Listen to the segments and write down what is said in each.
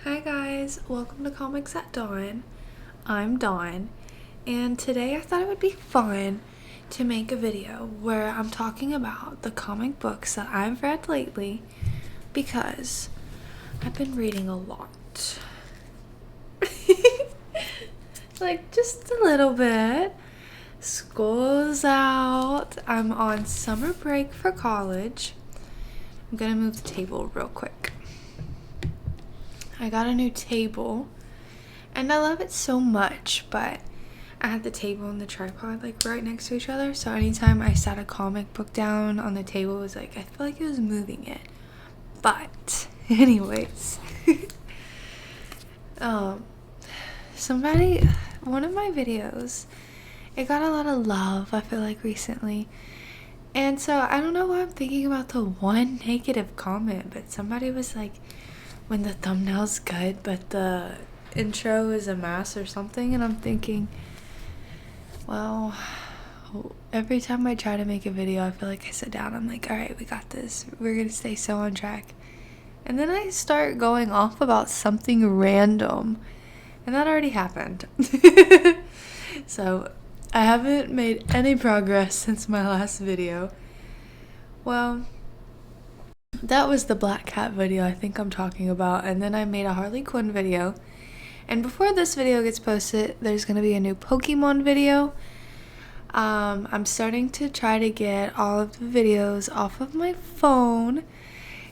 Hi guys, welcome to Comics at Dawn. I'm Dawn, and today I thought it would be fun to make a video where I'm talking about the comic books that I've read lately because I've been reading a lot. Like just a little bit. School's out. I'm on summer break for college. I'm gonna move the table real quick. I got a new table and I love it so much, but I had the table and the tripod like right next to each other, so anytime I sat a comic book down on the table, it was like I feel like it was moving it. But anyways, one of my videos, it got a lot of love, I feel like, recently. And so I don't know why I'm thinking about the one negative comment, but somebody was like, when the thumbnail's good but the intro is a mess or something, and I'm thinking, well, every time I try to make a video, I feel like I sit down, I'm like, all right, we got this, we're gonna stay so on track, and then I start going off about something random, and that already happened. So I haven't made any progress since my last video. Well, that was the Black Cat video I think I'm talking about, and then I made a Harley Quinn video, and before this video gets posted, there's going to be a new Pokemon video. I'm starting to try to get all of the videos off of my phone,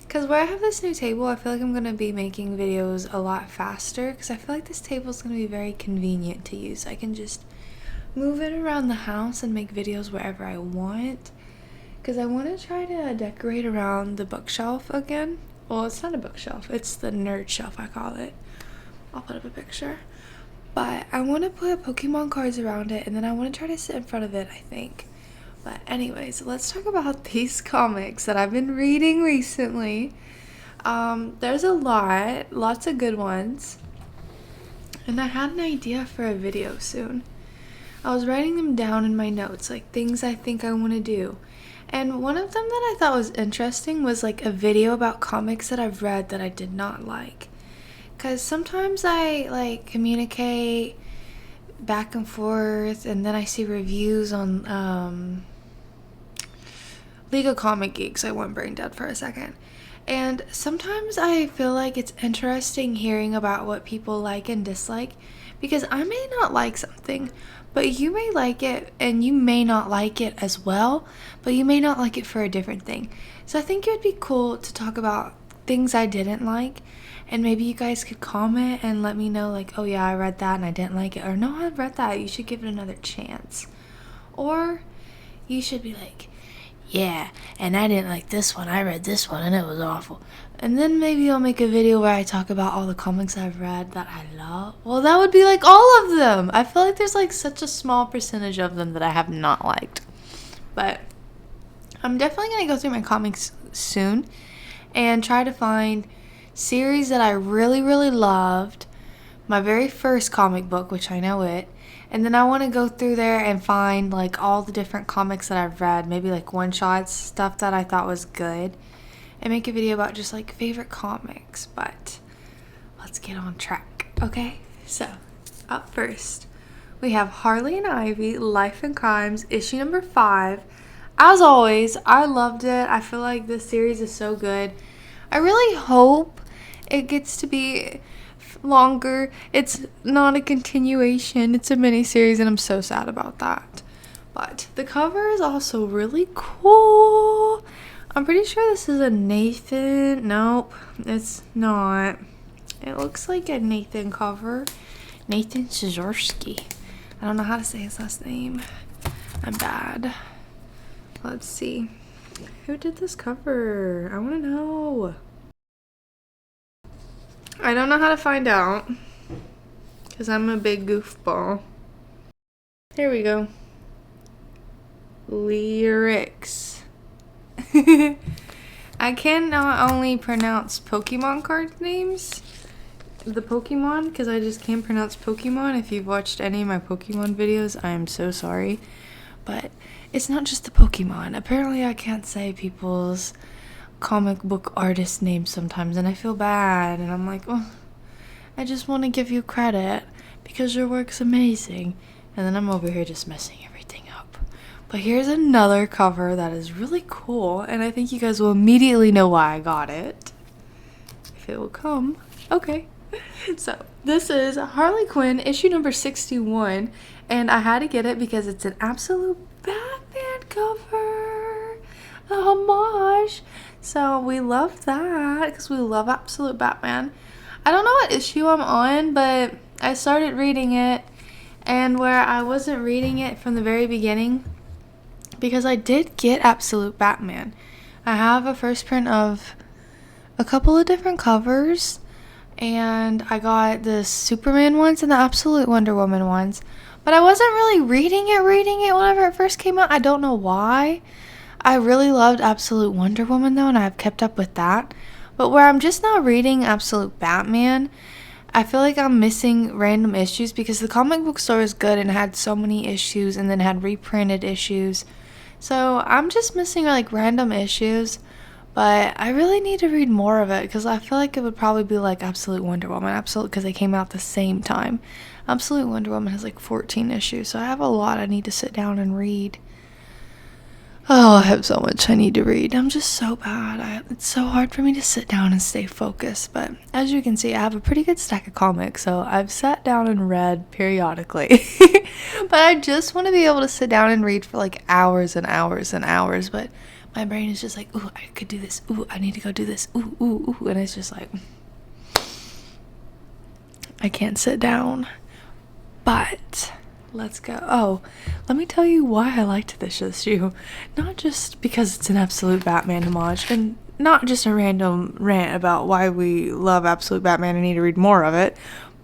because where I have this new table, I feel like I'm going to be making videos a lot faster, because I feel like this table is going to be very convenient to use. I can just move it around the house and make videos wherever I want. Because I want to try to decorate around the bookshelf again. Well, it's not a bookshelf. It's the nerd shelf, I call it. I'll put up a picture. But I want to put Pokemon cards around it, and then I want to try to sit in front of it, I think. But anyways, let's talk about these comics that I've been reading recently. There's lots of good ones. And I had an idea for a video soon. I was writing them down in my notes, like things I think I want to do. And one of them that I thought was interesting was like a video about comics that I've read that I did not like. Because sometimes I like communicate back and forth, and then I see reviews on League of Comic Geeks. I went brain dead for a second. And sometimes I feel like it's interesting hearing about what people like and dislike, because I may not like something, but you may like it, and you may not like it as well, but you may not like it for a different thing. So I think it would be cool to talk about things I didn't like, and maybe you guys could comment and let me know, like, oh yeah, I read that and I didn't like it, or no, I read that, you should give it another chance. Or you should be like, yeah, and I didn't like this one, I read this one and it was awful. And then maybe I'll make a video where I talk about all the comics I've read that I love. Well, that would be like all of them. I feel like there's like such a small percentage of them that I have not liked. But I'm definitely going to go through my comics soon and try to find series that I really, really loved. My very first comic book, which I know it. And then I want to go through there and find like all the different comics that I've read, maybe like one-shots, stuff that I thought was good, and make a video about just like favorite comics. But let's get on track, okay? So, up first, we have Harley and Ivy, Life and Crimes, issue number 5. As always, I loved it. I feel like this series is so good. I really hope it gets to be longer. It's not a continuation, it's a mini-series, and I'm so sad about that. But the cover is also really cool. I'm pretty sure this is a Nathan. Nope, it's not. It looks like a Nathan cover. Nathan Szorski. I don't know how to say his last name. I'm bad. Let's see. Who did this cover? I want to know. I don't know how to find out, because I'm a big goofball. There we go. Lyrics. I can not only pronounce Pokemon card names, the Pokemon, because I just can't pronounce Pokemon. If you've watched any of my Pokemon videos, I am so sorry. But it's not just the Pokemon. Apparently I can't say people's comic book artist names sometimes, and I feel bad, and I'm like, oh, I just want to give you credit because your work's amazing. And then I'm over here just messing everything up. But here's another cover that is really cool, and I think you guys will immediately know why I got it. If it will come. Okay. So this is Harley Quinn issue number 61, and I had to get it because it's an absolute Batman cover, a homage. So we love that because we love absolute Batman. I don't know what issue I'm on, but I started reading it, and where I wasn't reading it from the very beginning, because I did get absolute Batman. I have a first print of a couple of different covers, and I got the Superman ones and the absolute Wonder Woman ones, but I wasn't really reading it whenever it first came out. I don't know why. I really loved absolute Wonder Woman though, and I've kept up with that. But where I'm just not reading absolute Batman, I feel like I'm missing random issues because the comic book store is good and had so many issues and then had reprinted issues. So I'm just missing like random issues. But I really need to read more of it because I feel like it would probably be like Absolute Wonder Woman. Absolute, because they came out the same time. Absolute Wonder Woman has like 14 issues, so I have a lot I need to sit down and read. Oh, I have so much I need to read. I'm just so bad. It's so hard for me to sit down and stay focused. But as you can see, I have a pretty good stack of comics, so I've sat down and read periodically. But I just want to be able to sit down and read for like hours and hours and hours. But my brain is just like, ooh, I could do this. Ooh, I need to go do this. Ooh, ooh, ooh. And it's just like, I can't sit down. But let's go. Oh, let me tell you why I liked this issue. Not just because it's an absolute Batman homage, and not just a random rant about why we love absolute Batman and need to read more of it,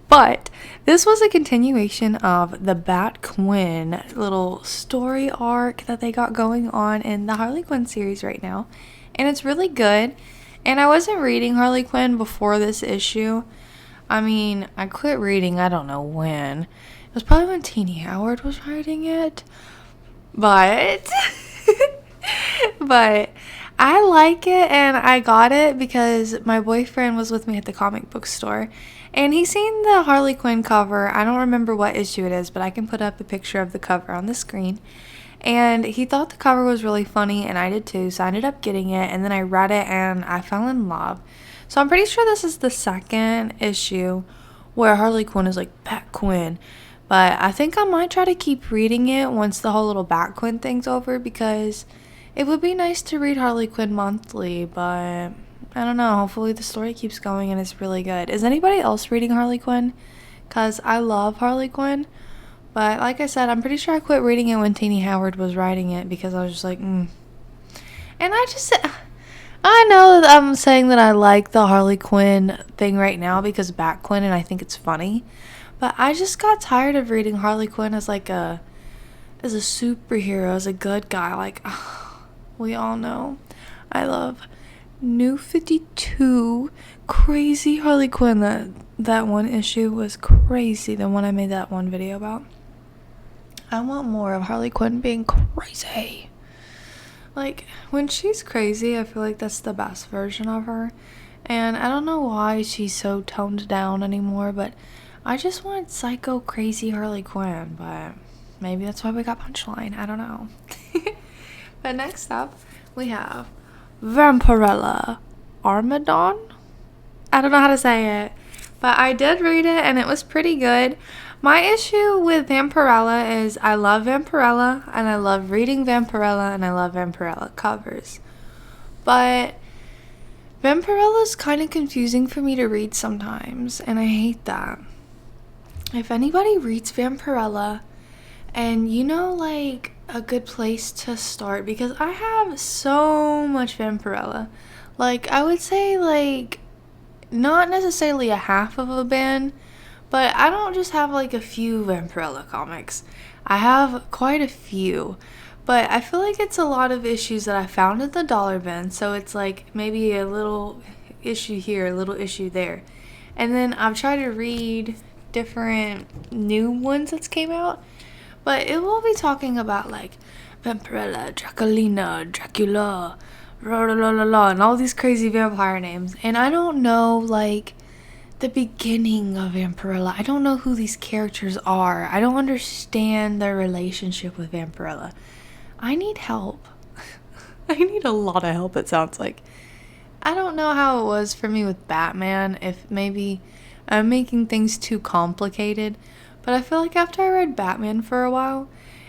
but this was a continuation of the Bat Quinn little story arc that they got going on in the Harley Quinn series right now. And it's really good. And I wasn't reading Harley Quinn before this issue. I mean, I quit reading, I don't know when. It was probably when Teenie Howard was writing it. But I like it, and I got it because my boyfriend was with me at the comic book store, and he seen the Harley Quinn cover. I don't remember what issue it is, but I can put up a picture of the cover on the screen. And he thought the cover was really funny, and I did too, so I ended up getting it, and then I read it, and I fell in love. So I'm pretty sure this is the second issue where Harley Quinn is like Bat Quinn. But I think I might try to keep reading it once the whole little Bat Quinn thing's over, because it would be nice to read Harley Quinn monthly, but I don't know. Hopefully the story keeps going and it's really good. Is anybody else reading Harley Quinn? Because I love Harley Quinn. But like I said, I'm pretty sure I quit reading it when Teenie Howard was writing it because I was just like, And I know that I'm saying that I like the Harley Quinn thing right now because Bat Quinn, and I think it's funny. But I just got tired of reading Harley Quinn as like as a superhero, as a good guy. Like, we all know I love New 52, crazy Harley Quinn. That one issue was crazy, the one I made that one video about. I want more of Harley Quinn being crazy. Like, when she's crazy, I feel like that's the best version of her. And I don't know why she's so toned down anymore, but I just want psycho crazy Harley Quinn. But maybe that's why we got Punchline. I don't know. But next up, we have Vampirella Armadon. I don't know how to say it, but I did read it and it was pretty good. My issue with Vampirella is I love Vampirella, and I love reading Vampirella, and I love Vampirella covers. But Vampirella's kind of confusing for me to read sometimes, and I hate that. If anybody reads Vampirella, and you know, like, a good place to start, because I have so much Vampirella. Like, I would say, like, not necessarily a half of a bin, but I don't just have like a few Vampirella comics. I have quite a few, but I feel like it's a lot of issues that I found at the dollar bin, so it's like maybe a little issue here, a little issue there. And then I've tried to read different new ones that's came out, but it will be talking about like Vampirella, Draculina, Dracula, la la la la, and all these crazy vampire names, and I don't know like the beginning of Vampirella. I don't know who these characters are. I don't understand their relationship with Vampirella. I need help. I need a lot of help, it sounds like. I don't know how it was for me with Batman, if maybe I'm making things too complicated, but I feel like after I read Batman for a while,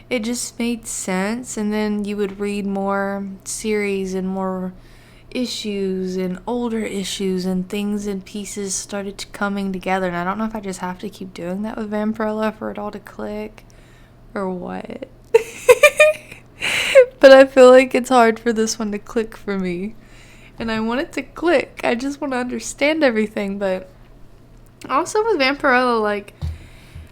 it just made sense, and then you would read more series and more issues and older issues, and things and pieces started coming together, and I don't know if I just have to keep doing that with Vampirella for it all to click, or what. But I feel like it's hard for this one to click for me. And I want it to click. I just want to understand everything. But also with Vampirella, like,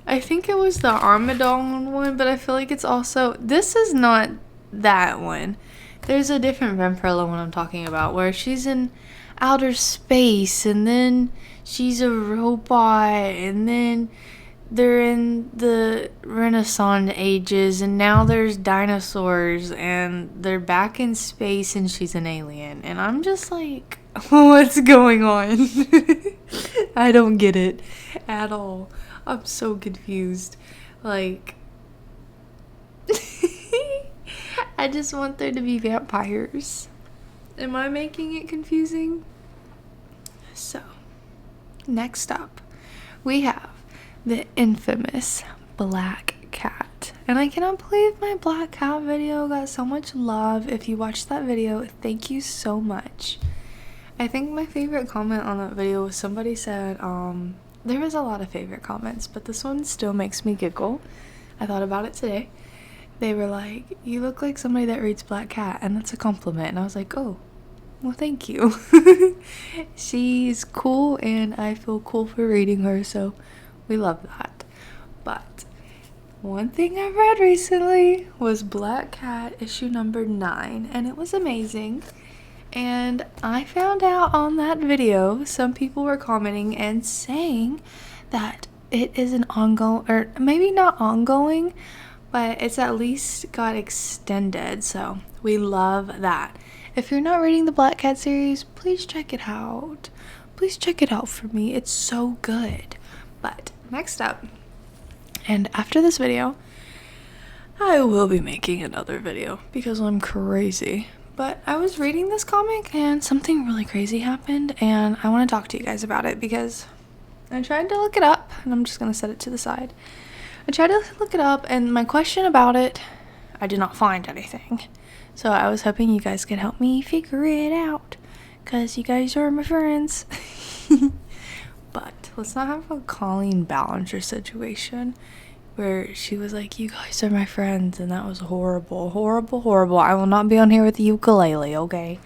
I think it was the Armadon one, but I feel like it's also... This is not that one. There's a different Vampirella one I'm talking about, where she's in outer space, and then she's a robot, and then they're in the Renaissance ages, and now there's dinosaurs, and they're back in space, and she's an alien. And I'm just like, what's going on? I don't get it at all. I'm so confused. Like, I just want there to be vampires. Am I making it confusing? So, next up, we have the infamous black cat. And I cannot believe my black cat video got so much love. If you watched that video, thank you so much. I think my favorite comment on that video was somebody said, there was a lot of favorite comments, but this one still makes me giggle. I thought about it today. They were like, you look like somebody that reads Black Cat, and that's a compliment. And I was like, oh, well, thank you. She's cool, and I feel cool for reading her, so we love that. But one thing I read recently was Black Cat issue number 9, and it was amazing. And I found out on that video, some people were commenting and saying that it is an ongoing, or maybe not ongoing, but it's at least got extended, so we love that. If you're not reading the Black Cat series, please check it out. Please check it out for me. It's so good. But next up, and after this video, I will be making another video because I'm crazy. But I was reading this comic and something really crazy happened, and I want to talk to you guys about it because I tried to look it up, and I'm just going to set it to the side. I tried to look it up, and my question about it, I did not find anything. So I was hoping you guys could help me figure it out, because you guys are my friends. But let's not have a Colleen Ballinger situation where she was like, you guys are my friends, and that was horrible, horrible, horrible. I will not be on here with the ukulele, okay?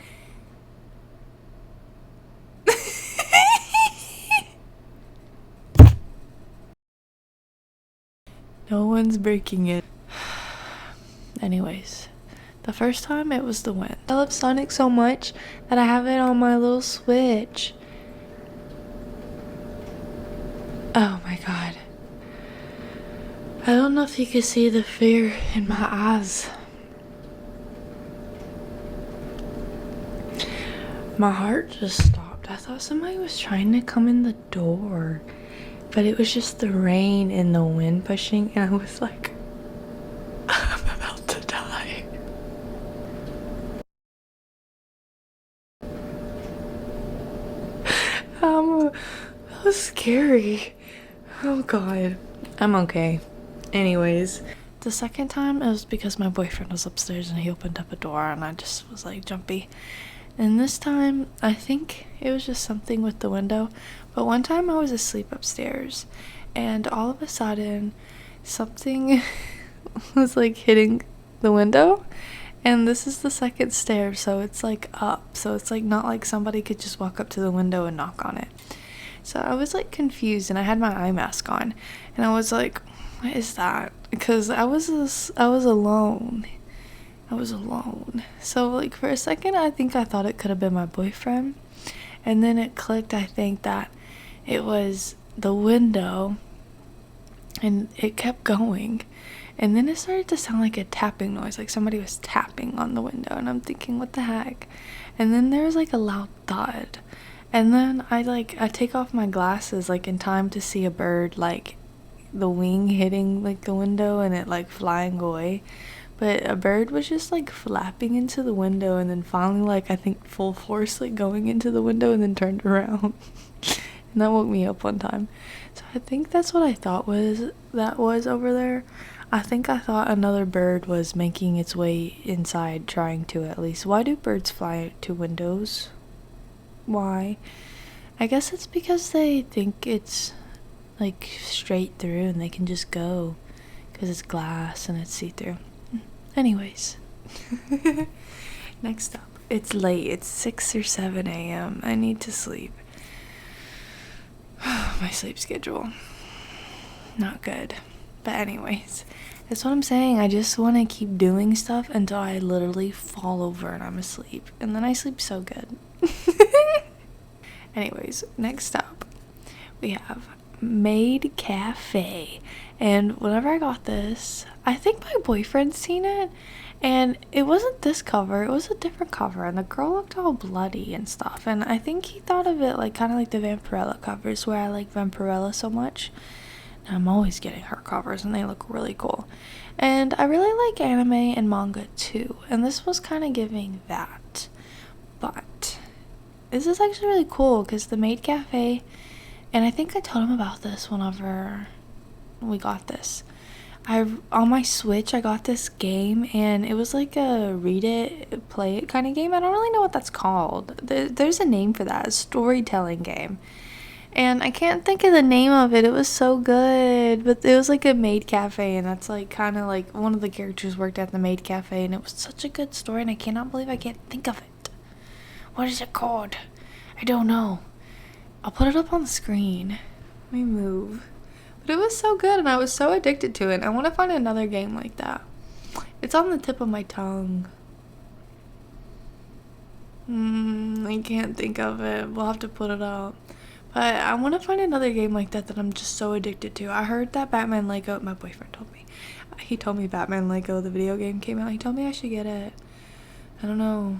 No one's breaking it. Anyways, the first time it was the wind. I love Sonic so much that I have it on my little Switch. Oh my god. I don't know if you can see the fear in my eyes. My heart just stopped. I thought somebody was trying to come in the door, but it was just the rain and the wind pushing, and I was like, I'm about to die. That was scary. Oh god. I'm okay. Anyways, the second time it was because my boyfriend was upstairs and he opened up a door and I just was like jumpy. And this time I think it was just something with the window, but one time I was asleep upstairs and all of a sudden something was like hitting the window, and this is the second stair, so it's like up, so it's like not like somebody could just walk up to the window and knock on it. So I was like confused, and I had my eye mask on, and I was like, what is that? Because I was alone. I was alone. So like for a second I think I thought it could have been my boyfriend, and then it clicked, I think, that it was the window, and it kept going, and then it started to sound like a tapping noise, like somebody was tapping on the window, and I'm thinking, what the heck? And then there was like a loud thud, And then I take off my glasses like in time to see a bird, like the wing hitting like the window and it like flying away. But a bird was just like flapping into the window and then finally like I think full force like going into the window and then turned around. And that woke me up one time. So I think that's what I thought was over there. I think I thought another bird was making its way inside, trying to at least. Why do birds fly to windows? Why? I guess it's because they think it's like straight through and they can just go because it's glass and it's see-through. Anyways, next up, it's late. It's 6 or 7 a.m. I need to sleep. My sleep schedule, not good. But anyways, that's what I'm saying. I just want to keep doing stuff until I literally fall over and I'm asleep. And then I sleep so good. Anyways, next up, we have Maid Cafe. And whenever I got this, I think my boyfriend's seen it. And it wasn't this cover, it was a different cover. And the girl looked all bloody and stuff. And I think he thought of it like kind of like the Vampirella covers, where I like Vampirella so much. And I'm always getting her covers and they look really cool. And I really like anime and manga too. And this was kind of giving that. But this is actually really cool because the Maid Cafe, and I think I told him about this whenever we got this. On my Switch, I got this game, and it was like a read it, play it kind of game. I don't really know what that's called. There's a name for that, a storytelling game. And I can't think of the name of it. It was so good. But it was like a maid cafe, and that's like kind of like one of the characters worked at the maid cafe, and it was such a good story, and I cannot believe I can't think of it. What is it called? I don't know. I'll put it up on the screen. Let me move. But it was so good, and I was so addicted to it. I want to find another game like that. It's on the tip of my tongue. I can't think of it. We'll have to put it up. But I want to find another game like that I'm just so addicted to. I heard that Batman Lego, my boyfriend told me. He told me Batman Lego, the video game, came out. He told me I should get it. I don't know.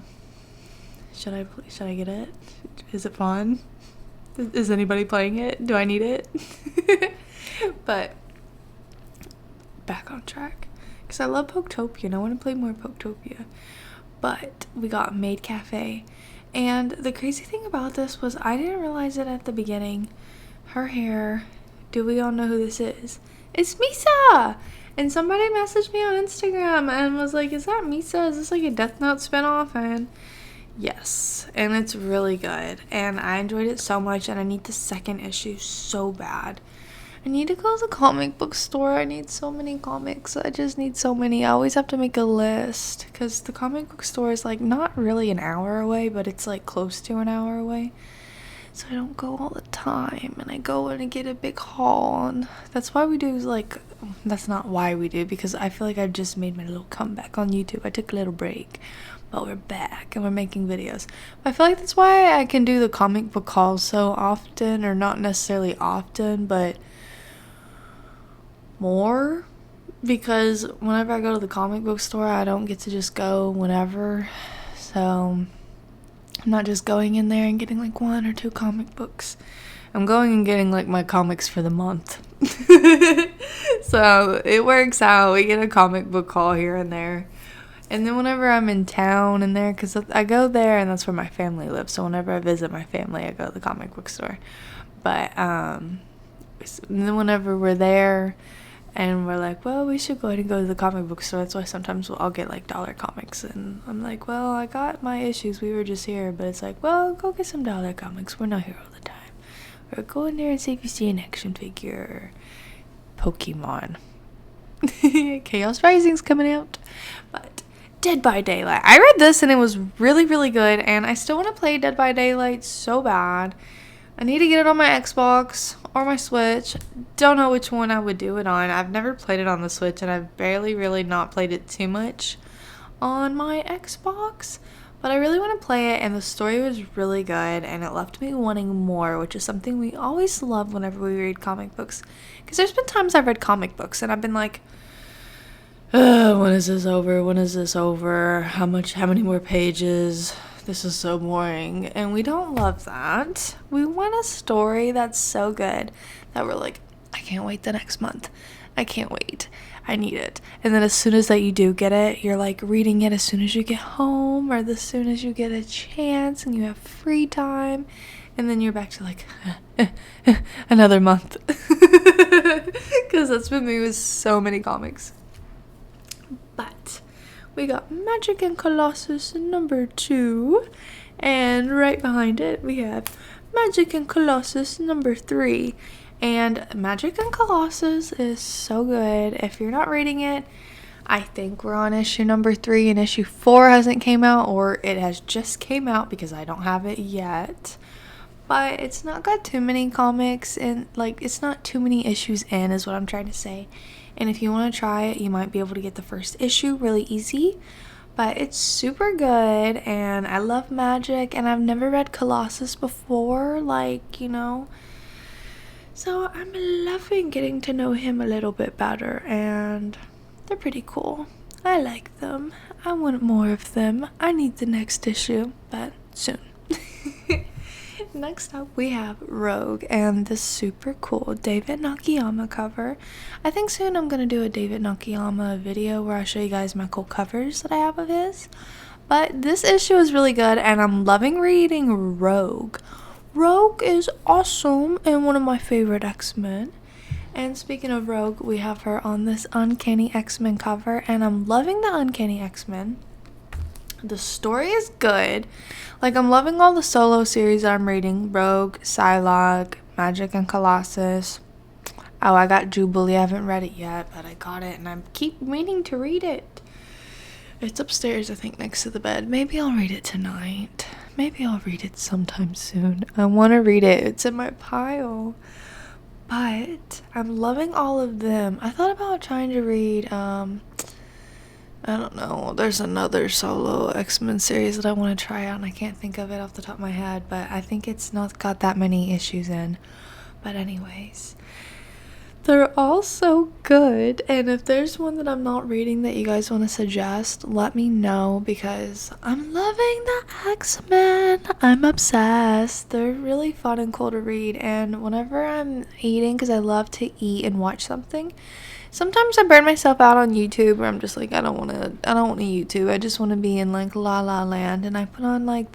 Should I get it? Is it fun? Is anybody playing it? Do I need it? But back on track, because I love Poketopia and I want to play more Poketopia. But we got Maid Cafe, and the crazy thing about this was I didn't realize it at the beginning. Her hair, do we all know who this is? It's Misa! And somebody messaged me on Instagram and was like, is that Misa? Is this like a Death Note spinoff? And yes, and it's really good, and I enjoyed it so much, and I need the second issue so bad. I need to go to the comic book store. I need so many comics. I just need so many. I always have to make a list because the comic book store is like not really an hour away, but it's like close to an hour away. So I don't go all the time, and I go and I get a big haul, and that's why we do like, that's not why we do, because I feel like I've just made my little comeback on YouTube. I took a little break, but we're back and we're making videos. I feel like that's why I can do the comic book hauls so often, or not necessarily often, but more, because whenever I go to the comic book store, I don't get to just go whenever. So I'm not just going in there and getting like 1 or 2 comic books. I'm going and getting like my comics for the month. So it works out. We get a comic book haul here and there. And then whenever I'm in town and there, because I go there and that's where my family lives. So whenever I visit my family, I go to the comic book store. But and then whenever we're there and we're like, well, we should go ahead and go to the comic book store. That's why sometimes I'll get like dollar comics. And I'm like, well, I got my issues. We were just here. But it's like, well, go get some dollar comics. We're not here all the time. Or go in there and see if you see an action figure or Pokemon. Chaos Rising's coming out. But Dead by Daylight. I read this and it was really, really good. And I still want to play Dead by Daylight so bad. I need to get it on my Xbox or my Switch. Don't know which one I would do it on. I've never played it on the Switch, and I've barely really not played it too much on my Xbox. But I really want to play it, and the story was really good, and it left me wanting more, which is something we always love whenever we read comic books. Because there's been times I've read comic books, and I've been like, when is this over? When is this over? How many more pages? this is so boring. And we don't love that. We want a story that's so good that we're like, I can't wait the next month. I can't wait. I need it. And then as soon as that you do get it, you're like reading it as soon as you get home or as soon as you get a chance and you have free time. And then you're back to like, another month. Because that's been me with so many comics. But we got Magic and Colossus number 2. And right behind it, we have Magic and Colossus number 3. And Magic and Colossus is so good. If you're not reading it, I think we're on issue number 3 and issue 4 hasn't came out, or it has just came out because I don't have it yet. But it's not got too many comics and like it's not too many issues in is what I'm trying to say. And if you want to try it, you might be able to get the first issue really easy. But it's super good and I love Magic and I've never read Colossus before, like, you know. So I'm loving getting to know him a little bit better and they're pretty cool. I like them. I want more of them. I need the next issue, but soon. Next up we have Rogue and this super cool David Nakayama cover. I think soon I'm going to do a David Nakayama video where I show you guys my cool covers that I have of his. But this issue is really good and I'm loving reading Rogue. Rogue is awesome and one of my favorite X-Men. And speaking of Rogue, we have her on this Uncanny X-Men cover and I'm loving the Uncanny X-Men. The story is good. Like, I'm loving all the solo series that I'm reading. Rogue, Psylocke, Magic and Colossus. Oh, I got Jubilee. I haven't read it yet, but I got it and I keep meaning to read it. It's upstairs, I think, next to the bed. Maybe I'll read it tonight. Maybe I'll read it sometime soon. I want to read it. It's in my pile. But I'm loving all of them. I thought about trying to read, I don't know, there's another solo X-Men series that I want to try out and I can't think of it off the top of my head, but I think it's not got that many issues in. But anyways, they're all so good, and if there's one that I'm not reading that you guys want to suggest, let me know because I'm loving the X-Men. I'm obsessed. They're really fun and cool to read, and whenever I'm eating, because I love to eat and watch something, sometimes I burn myself out on YouTube where I'm just like, I don't want to YouTube. I just want to be in like La La Land, and I put on like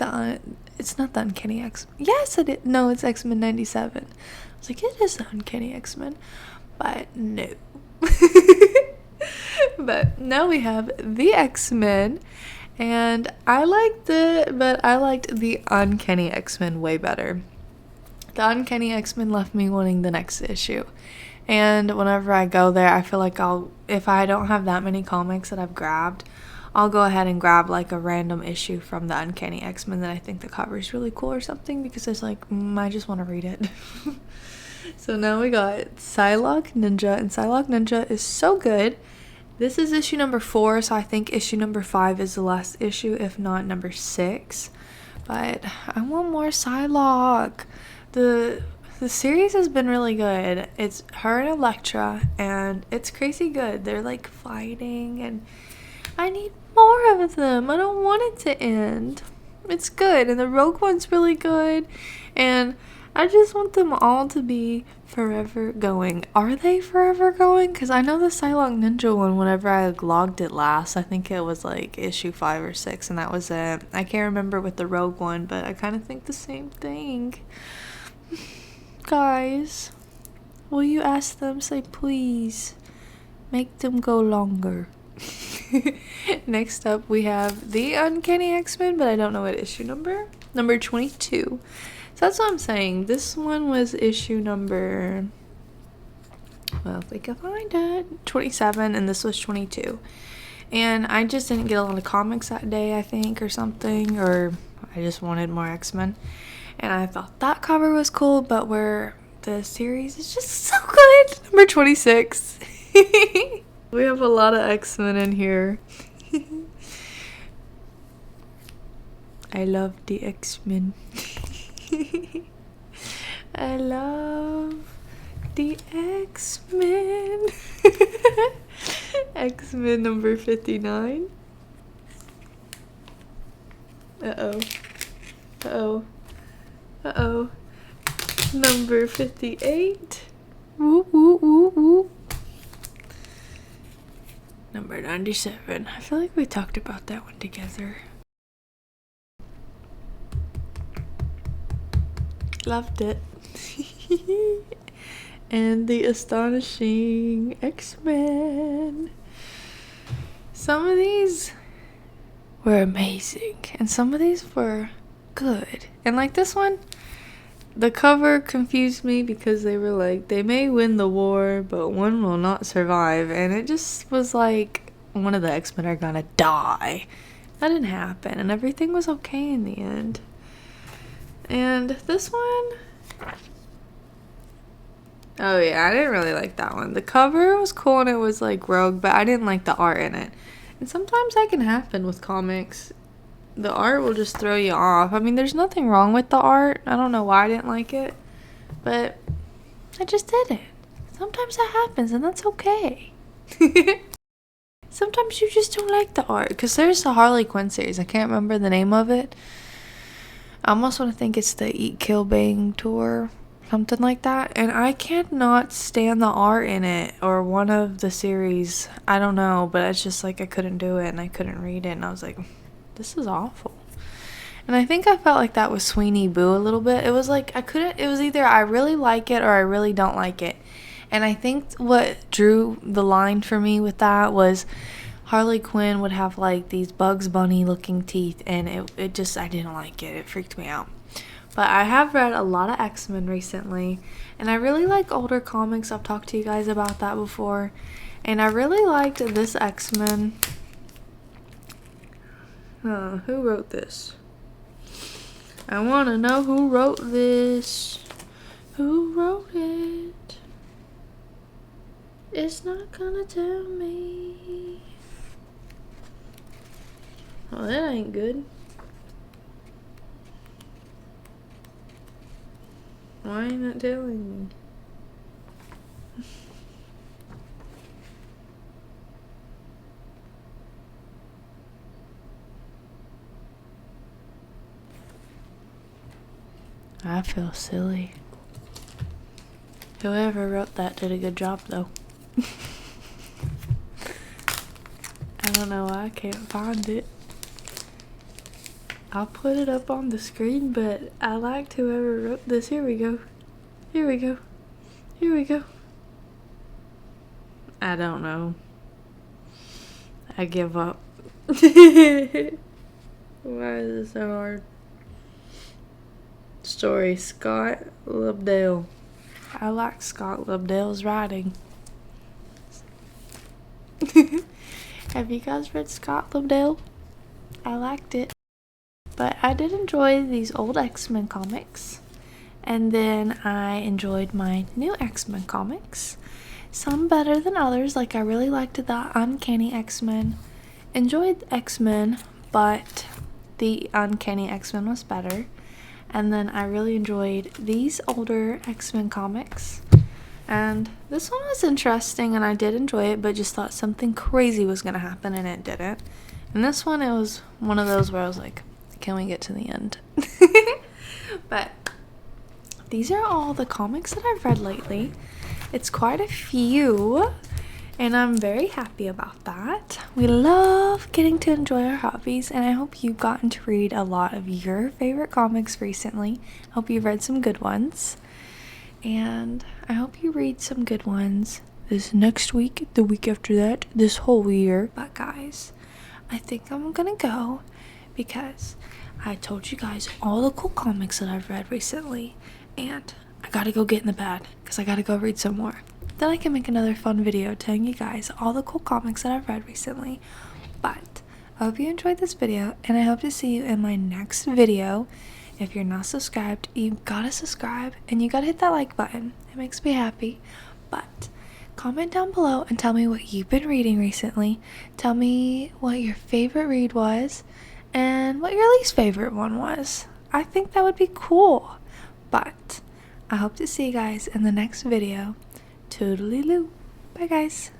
it's not the Uncanny X-Men. Yes, it is. No, it's X-Men 97. I was like, it is the Uncanny X-Men. But no. But now we have the X-Men, and I liked the Uncanny X-Men way better. The Uncanny X-Men left me wanting the next issue. And whenever I go there, I feel like if I don't have that many comics that I've grabbed, I'll go ahead and grab like a random issue from the Uncanny X-Men that I think the cover is really cool or something, because it's like, I just want to read it. So now we got Psylocke Ninja, and Psylocke Ninja is so good. This is issue number 4, so I think issue number 5 is the last issue, if not number 6. But I want more Psylocke. The series has been really good. It's her and Elektra, and it's crazy good. They're like fighting, and I need more of them. I don't want it to end. It's good, and the Rogue one's really good, and I just want them all to be forever going. Are they forever going? Because I know the Psylocke Ninja one, whenever I logged it last, I think it was like issue 5 or 6, and that was it. I can't remember with the Rogue one, but I kind of think the same thing. Guys, will you ask them, say please, make them go longer. Next up, we have the Uncanny X-Men, but I don't know what issue number. Number 22. So that's what I'm saying. This one was issue number, well, if we can find it, 27, and this was 22. And I just didn't get a lot of comics that day, I think, or something, or I just wanted more X-Men. And I thought that cover was cool, but where the series is just so good. Number 26. We have a lot of X-Men in here. I love the X-Men. I love the X-Men. X-Men number 59. Uh-oh. Uh-oh. Uh-oh. Number 58. Whoop, whoop, whoop, whoop. Number 97. I feel like we talked about that one together. Loved it. And the Astonishing X-Men. Some of these were amazing, and some of these were good. And like this one, the cover confused me because they were like, they may win the war, but one will not survive. And it just was like, one of the X-Men are gonna die. That didn't happen, and everything was okay in the end. And this one, oh yeah, I didn't really like that one. The cover was cool and it was like rogue, but I didn't like the art in it. And sometimes that can happen with comics. The art will just throw you off. I mean, there's nothing wrong with the art. I don't know why I didn't like it, but I just didn't. Sometimes that happens and that's okay. Sometimes you just don't like the art. Because there's the Harley Quinn series. I can't remember the name of it. I almost want to think it's the Eat, Kill, Bang tour. Something like that. And I cannot stand the art in it. Or one of the series. I don't know. But it's just like I couldn't do it. And I couldn't read it. And I was like, this is awful. And I think I felt like that with Sweeney Boo a little bit. It was like I couldn't. It was either I really like it or I really don't like it. And I think what drew the line for me with that was Harley Quinn would have like these Bugs Bunny looking teeth, and it just, I didn't like it. It freaked me out. But I have read a lot of X-Men recently, and I really like older comics. I've talked to you guys about that before. And I really liked this X-Men. Who wrote this? I want to know who wrote this. Who wrote it? It's not gonna tell me. Well, that ain't good. Why ain't it telling me? I feel silly. Whoever wrote that did a good job, though. I don't know why I can't find it. I'll put it up on the screen, but I liked whoever wrote this. Here we go. Here we go. Here we go. I don't know. I give up. Why is this so hard? Story, Scott Lobdell. I like Scott Lobdell's writing. Have you guys read Scott Lobdell? I liked it. But I did enjoy these old X-Men comics. And then I enjoyed my new X-Men comics. Some better than others. Like I really liked the Uncanny X-Men. Enjoyed X-Men, but the Uncanny X-Men was better. And then I really enjoyed these older X-Men comics. And this one was interesting and I did enjoy it, but just thought something crazy was going to happen and it didn't. And this one, it was one of those where I was like, can we get to the end? But these are all the comics that I've read lately. It's quite a few, and I'm very happy about that. We love getting to enjoy our hobbies, and I hope you've gotten to read a lot of your favorite comics recently. I hope you've read some good ones, and I hope you read some good ones this next week, the week after that, this whole year. But guys, I think I'm gonna go because I told you guys all the cool comics that I've read recently, and I gotta go get in the bed because I gotta go read some more. Then I can make another fun video telling you guys all the cool comics that I've read recently. But I hope you enjoyed this video, and I hope to see you in my next video. If you're not subscribed, you gotta subscribe and you gotta hit that like button. It makes me happy. But comment down below and tell me what you've been reading recently. Tell me what your favorite read was and what your least favorite one was. I think that would be cool. But I hope to see you guys in the next video. Toodaloo. Bye guys.